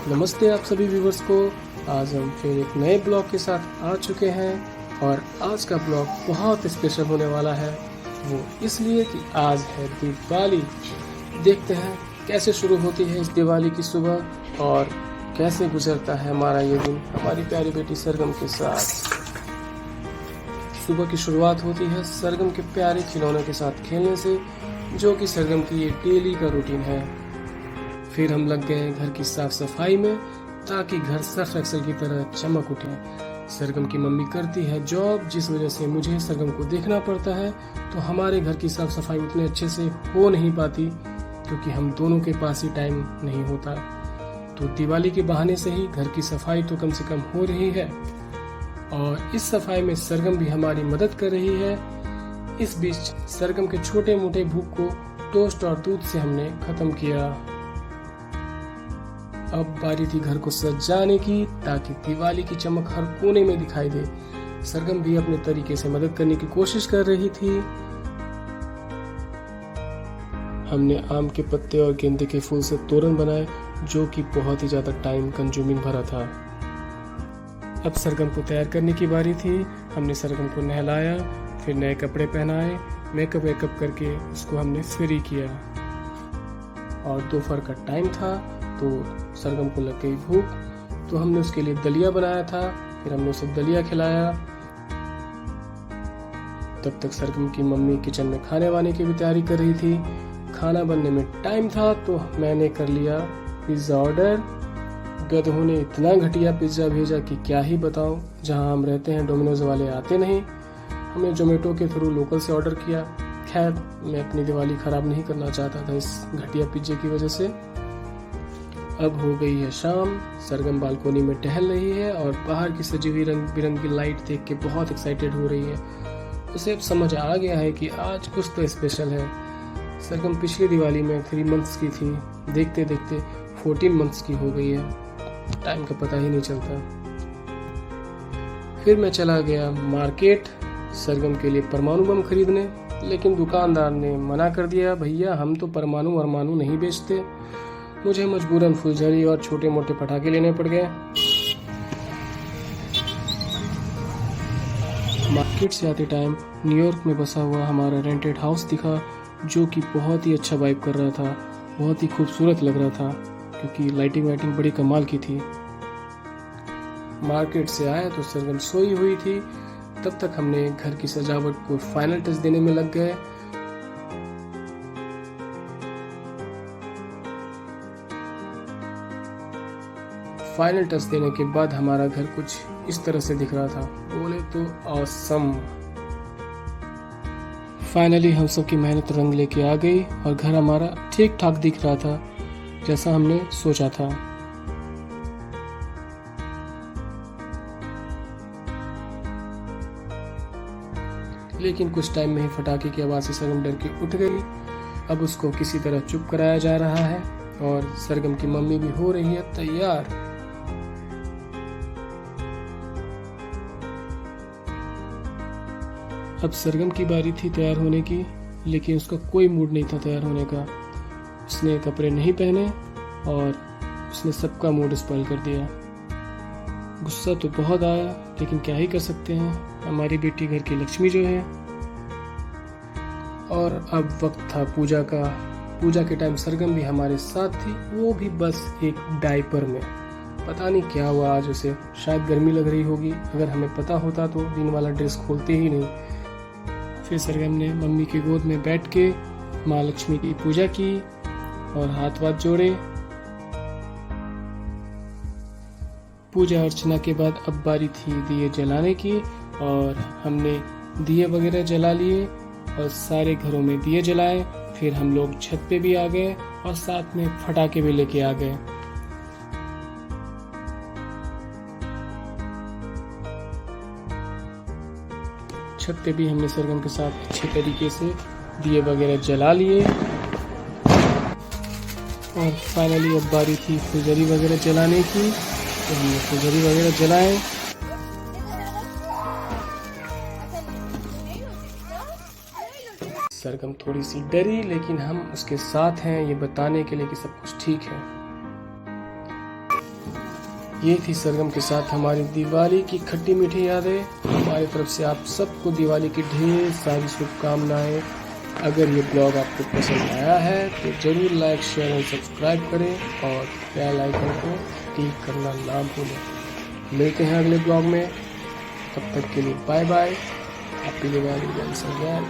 नमस्ते आप सभी व्यूवर्स को। आज हम फिर एक नए ब्लॉग के साथ आ चुके हैं और आज का ब्लॉग बहुत स्पेशल होने वाला है। वो इसलिए कि आज है दिवाली। देखते हैं कैसे शुरू होती है इस दिवाली की सुबह और कैसे गुजरता है हमारा ये दिन हमारी प्यारी बेटी सरगम के साथ। सुबह की शुरुआत होती है सरगम के प्यारे खिलौनों के साथ खेलने से, जो कि सरगम की ये डेली का रूटीन है। फिर हम लग गए घर की साफ सफाई में ताकि घर सर्फ एक्सेल की तरह चमक उठे। सरगम की मम्मी करती है जॉब, जिस वजह से मुझे सरगम को देखना पड़ता है, तो हमारे घर की साफ सफाई उतने अच्छे से हो नहीं पाती क्योंकि हम दोनों के पास ही टाइम नहीं होता। तो दिवाली के बहाने से ही घर की सफाई तो कम से कम हो रही है और इस सफाई में सरगम भी हमारी मदद कर रही है। इस बीच सरगम के छोटे मोटे भूख को टोस्ट और दूध से हमने खत्म किया। अब बारी थी घर को सजाने की ताकि दिवाली की चमक हर कोने में दिखाई दे। सरगम भी अपने तरीके से मदद करने की कोशिश कर रही थी। हमने आम के पत्ते और गेंदे के फूल से तोरण बनाए, जो कि बहुत ही ज्यादा टाइम कंज्यूमिंग भरा था। अब सरगम को तैयार करने की बारी थी। हमने सरगम को नहलाया, फिर नए कपड़े पहनाए, मेकअप वेकअप करके उसको हमने फ्री किया। और दोपहर का टाइम था तो सरगम को लग गई भूख, तो हमने उसके लिए दलिया बनाया था। फिर हमने उसे दलिया खिलाया। तब तक सरगम की मम्मी किचन में खाने वाने की भी तैयारी कर रही थी। खाना बनने में टाइम था तो मैंने कर लिया पिज्ज़ा ऑर्डर। गधों ने इतना घटिया पिज्ज़ा भेजा कि क्या ही बताऊं। जहां हम रहते हैं डोमिनोज वाले आते नहीं। हमने जोमेटो के थ्रू लोकल से ऑर्डर किया। खैर, मैं अपनी दिवाली खराब नहीं करना चाहता था इस घटिया पिज्जे की वजह से। अब हो गई है शाम। सरगम बालकोनी में टहल रही है और बाहर की सजी हुई रंग बिरंगी लाइट देख के बहुत एक्साइटेड हो रही है। उसे अब समझ आ गया है कि आज कुछ तो स्पेशल है। सरगम पिछली दिवाली में 3 मंथ्स की थी, देखते देखते 14 मंथ्स की हो गई है। टाइम का पता ही नहीं चलता। फिर मैं चला गया मार्केट सरगम के लिए परमाणु बम खरीदने, लेकिन दुकानदार ने मना कर दिया, भैया हम तो परमाणु वरमाणु नहीं बेचते। मुझे मजबूरन फुलझड़ी और छोटे मोटे पटाखे लेने पड़ गए। मार्केट से आते टाइम न्यूयॉर्क में बसा हुआ हमारा रेंटेड हाउस दिखा, जो कि बहुत ही अच्छा वाइब कर रहा था, बहुत ही खूबसूरत लग रहा था क्योंकि लाइटिंग वाइटिंग बड़ी कमाल की थी। मार्केट से आया तो सरगम सोई हुई थी। तब तक हमने घर की सजावट को फाइनल टच देने में लग गए। फाइनल टच देने के बाद हमारा घर कुछ इस तरह से दिख रहा था, बोले तो ऑसम। फाइनली हम सब की मेहनत रंग लेके आ गई और घर हमारा ठीक ठाक दिख रहा था, जैसा हमने सोचा था। लेकिन कुछ टाइम में ही फटाके की आवाज से सरगम डर के उठ गई। अब उसको किसी तरह चुप कराया जा रहा है और सरगम की मम्मी भी हो रही है तैयार। अब सरगम की बारी थी तैयार होने की, लेकिन उसका कोई मूड नहीं था तैयार होने का। उसने कपड़े नहीं पहने और उसने सबका मूड स्पॉइल कर दिया। गुस्सा तो बहुत आया, लेकिन क्या ही कर सकते हैं, हमारी बेटी घर की लक्ष्मी जो है। और अब वक्त था पूजा का। पूजा के टाइम सरगम भी हमारे साथ थी, वो भी बस एक डायपर में। पता नहीं क्या हुआ आज उसे, शायद गर्मी लग रही होगी। अगर हमें पता होता तो दिन वाला ड्रेस खोलते ही नहीं। फिर सरगम ने मम्मी की गोद में बैठ के माँ लक्ष्मी की पूजा की और हाथ वाथ जोड़े। पूजा अर्चना के बाद अब बारी थी दिए जलाने की और हमने दिए वगैरह जला लिए और सारे घरों में दिए जलाए। फिर हम लोग छत पे भी आ गए और साथ में फटाके भी लेके आ गए। छत पे भी हमने सरगम के साथ अच्छे तरीके से दिए वगैरह जला लिए और फाइनली अब बारी थी फुलझड़ी वगैरह जलाने की, तो हमने फुलझड़ी वगैरह जलाए। सरगम थोड़ी सी डरी, लेकिन हम उसके साथ हैं ये बताने के लिए कि सब कुछ ठीक है। ये थी सरगम के साथ हमारी दिवाली की खट्टी मीठी यादें। हमारी तरफ से आप सबको दिवाली की ढेर सारी शुभकामनाएं। अगर ये ब्लॉग आपको पसंद आया है तो जरूर लाइक, शेयर और सब्सक्राइब करें और बेल आइकन को क्लिक करना ना भूलें। मिलते हैं अगले ब्लॉग में, तब तक के लिए bye bye. Happy Diwali once again.